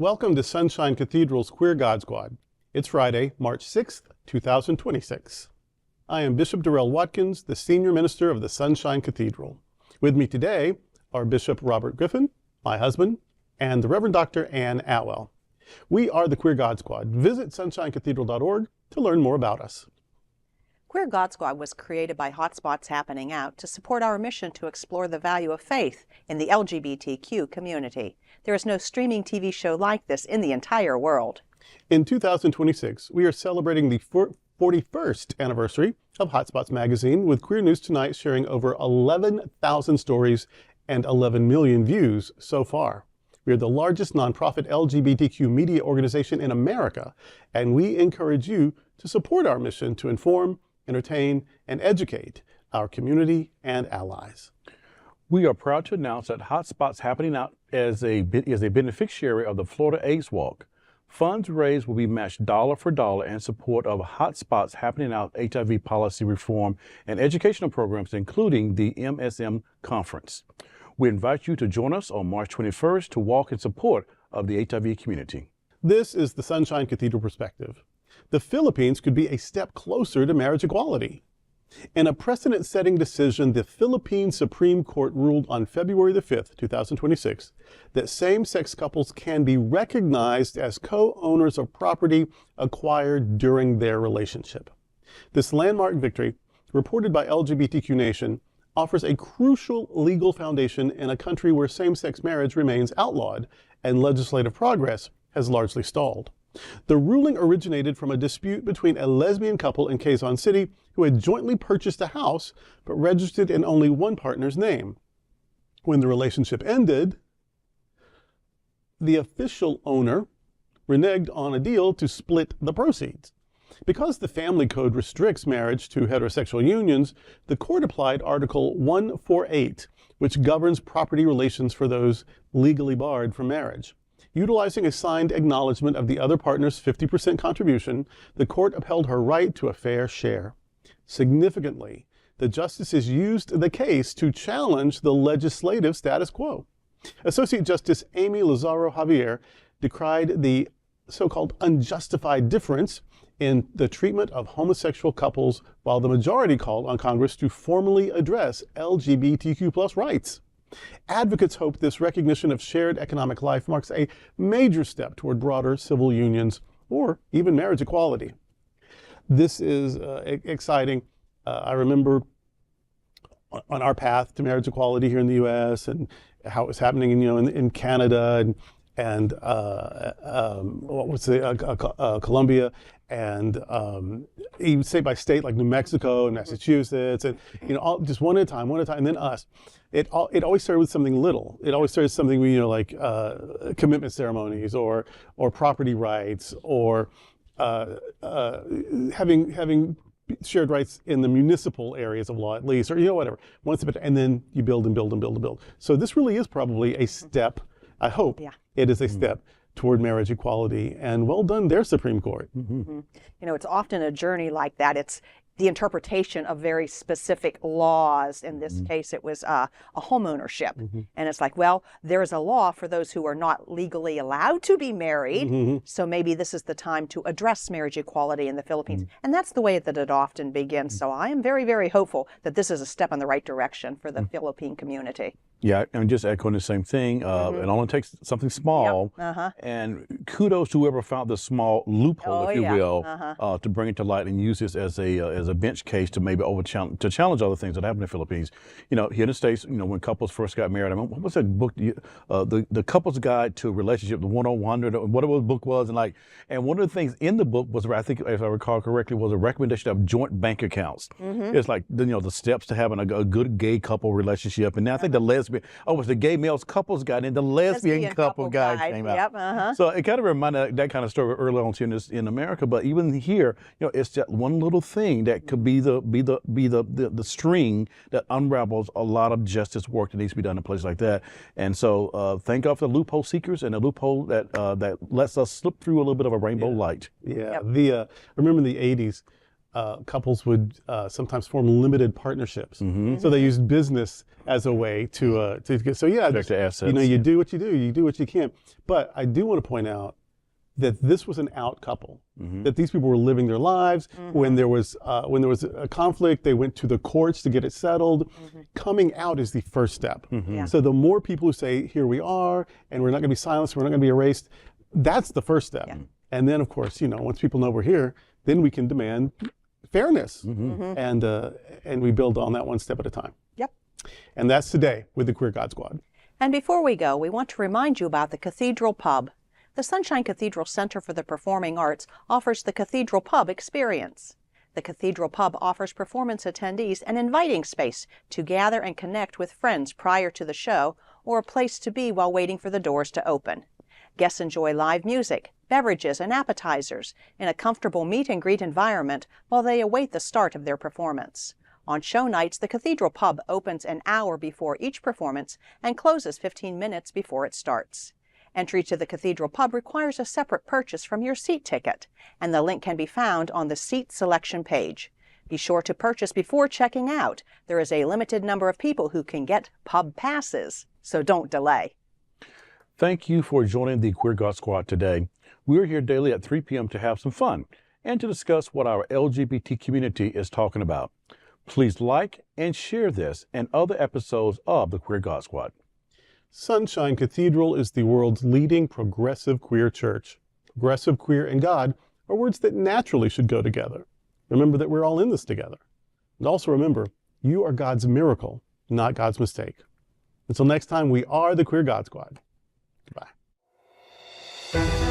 Welcome to Sunshine Cathedral's Queer God Squad. It's Friday, March 6th, 2026. I am Bishop Darrell Watkins, the Senior Minister of the Sunshine Cathedral. With me today are Bishop Robert Griffin, my husband, and the Reverend Dr. Ann Atwell. We are the Queer God Squad. Visit sunshinecathedral.org to learn more about us. Queer God Squad was created by Hotspots Happening Out to support our mission to explore the value of faith in the LGBTQ community. There is no streaming TV show like this in the entire world. In 2026, we are celebrating the 41st anniversary of Hotspots magazine, with Queer News Tonight sharing over 11,000 stories and 11 million views so far. We are the largest nonprofit LGBTQ media organization in America, and we encourage you to support our mission to inform, entertain, and educate our community and allies. We are proud to announce that Hotspots Happening Out is a beneficiary of the Florida AIDS Walk. Funds raised will be matched dollar for dollar in support of Hotspots Happening Out HIV policy reform and educational programs, including the MSM Conference. We invite you to join us on March 21st to walk in support of the HIV community. This is the Sunshine Cathedral perspective. The Philippines could be a step closer to marriage equality. In a precedent-setting decision, the Philippine Supreme Court ruled on February the 5th, 2026, that same-sex couples can be recognized as co-owners of property acquired during their relationship. This landmark victory, reported by LGBTQ Nation, offers a crucial legal foundation in a country where same-sex marriage remains outlawed and legislative progress has largely stalled. The ruling originated from a dispute between a lesbian couple in Quezon City who had jointly purchased a house but registered in only one partner's name. When the relationship ended, the official owner reneged on a deal to split the proceeds. Because the family code restricts marriage to heterosexual unions, the court applied Article 148, which governs property relations for those legally barred from marriage. Utilizing a signed acknowledgment of the other partner's 50% contribution, the court upheld her right to a fair share. Significantly, the justices used the case to challenge the legislative status quo. Associate Justice Amy Lazaro-Javier decried the so-called unjustified difference in the treatment of homosexual couples, while the majority called on Congress to formally address LGBTQ+ rights. Advocates hope this recognition of shared economic life marks a major step toward broader civil unions or even marriage equality. This is exciting. I remember on our path to marriage equality here in the U.S. and how it was happening in Canada and Colombia, and even state by state like New Mexico and Massachusetts, and all just one at a time, and then us. It always started with something little. It always started with something like commitment ceremonies or property rights or having shared rights in the municipal areas of law, at least, or whatever. And then you build and build and build and build. So this really is probably a step. I hope it is a step toward marriage equality, and well done there, Supreme Court. Mm-hmm. It's often a journey like that. It's the interpretation of very specific laws. In this case, it was a home ownership. And it's like, well, there's a law for those who are not legally allowed to be married. So maybe this is the time to address marriage equality in the Philippines. And that's the way that it often begins. So I am very, very hopeful that this is a step in the right direction for the Philippine community. Yeah, I'm just echoing the same thing. It only takes something small, and kudos to whoever found the small loophole, if you will, to bring it to light and use this as a bench case to maybe to challenge other things that happen in the Philippines. Here in the States, when couples first got married, what was that book? The Couple's Guide to Relationship, the 101, or whatever the book was, and one of the things in the book was, I think, if I recall correctly, was a recommendation of joint bank accounts. It's like the steps to having a good gay couple relationship, and now I think it's the Gay Males Couples Guide, and the Lesbian Couple Guide came out. So it kind of reminded that kind of story early on in America, but even here, it's that one little thing that could be the string that unravels a lot of justice work that needs to be done in places like that. And so thank God for the loophole seekers and the loophole that lets us slip through a little bit of a rainbow light. Yeah. Remember in the 80s, couples would sometimes form limited partnerships. So they used business as a way to get, so yeah, Protect the assets. you know, you do what you do, you do what you can. But I do want to point out that this was an out couple, that these people were living their lives. When there was a conflict, they went to the courts to get it settled. Coming out is the first step. So the more people who say, here we are, and we're not going to be silenced, we're not going to be erased, that's the first step. And then, of course, you know, once people know we're here, then we can demand fairness, and we build on that one step at a time. Yep. And that's today with the Queer God Squad. And before we go, we want to remind you about the Cathedral Pub. The Sunshine Cathedral Center for the Performing Arts offers the Cathedral Pub experience. The Cathedral Pub offers performance attendees an inviting space to gather and connect with friends prior to the show, or a place to be while waiting for the doors to open. Guests enjoy live music, beverages, and appetizers in a comfortable meet-and-greet environment while they await the start of their performance. On show nights, the Cathedral Pub opens an hour before each performance and closes 15 minutes before it starts. Entry to the Cathedral Pub requires a separate purchase from your seat ticket, and the link can be found on the seat selection page. Be sure to purchase before checking out. There is a limited number of people who can get pub passes, so don't delay. Thank you for joining the Queer God Squad today. We're here daily at 3 p.m. to have some fun and to discuss what our LGBT community is talking about. Please like and share this and other episodes of the Queer God Squad. Sunshine Cathedral is the world's leading progressive queer church. Progressive, queer, and God are words that naturally should go together. Remember that we're all in this together. And also remember, you are God's miracle, not God's mistake. Until next time, we are the Queer God Squad. Goodbye.